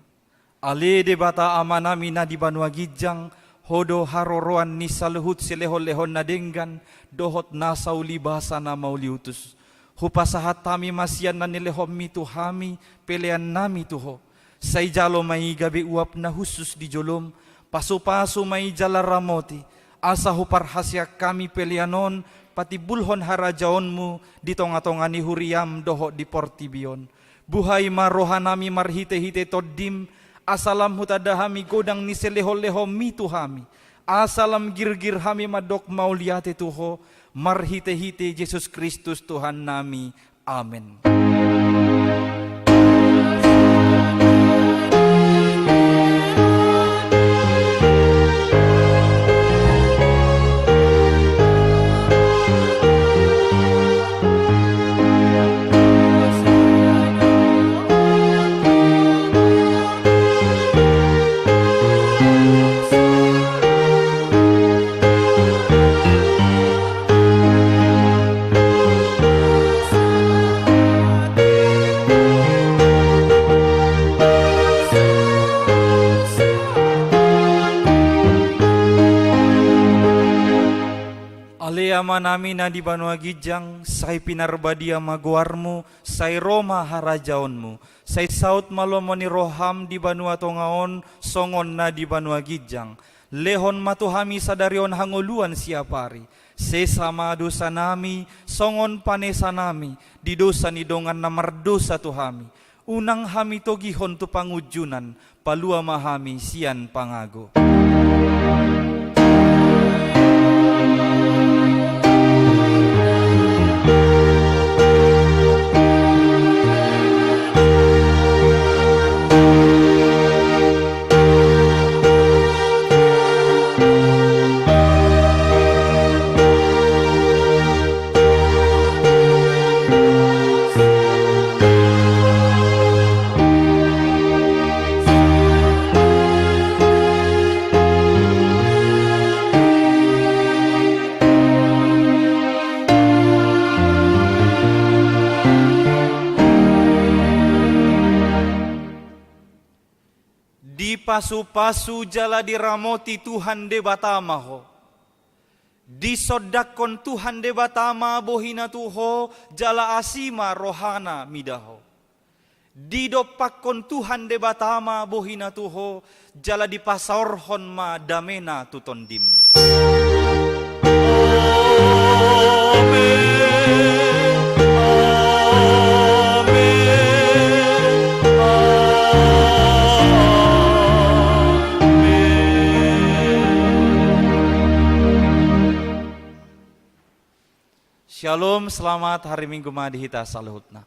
Ale de bata amanami na di banua gijang, hodo haroroan ni saluhut silehon-lehon na denggan, dohot nasauli basa na mauliutus. Hupasahat tami masyan na nilehom mitu hami, pelean nami tuho. Say jalo may gabi uap na husus di jolom, paso-paso may jala ramoti, asa huparhasya kami pelianon, pati bulhon harajaonmu, di tonga-tonga ni huriam doho di portibion. Buhay marohanami marhite-hite toddim, asalam hutadahami godang ni seleho-leho mitu hami, asalam girgir hami madok mauliate tuho, marhite-hite Yesus Kristus Tuhan nami. Amin. Ama nami na di banua gijang, say pinarbadia maguarmu, say Roma harajaonmu, say saut malomoni roham di banua tongaon, songon na di banua gijang, lehon matuhami sadarion hanguluan siapari, sesama dosa nami, songon panesa nami, di dosa nidongan na mardosa tuhami, unang hami togihon tu pangujunan, palua mahami sian pangago. Pasu-pasu jala diramoti Tuhan de batama ho. Disodakon Tuhan de batama bohina tuho jala asima rohana midaho. Didopakon Tuhan de batama bohina tuho jala dipasaorhon ma damena tutondim. Amen. Shalom, selamat hari Minggu Madihita Saluhutna.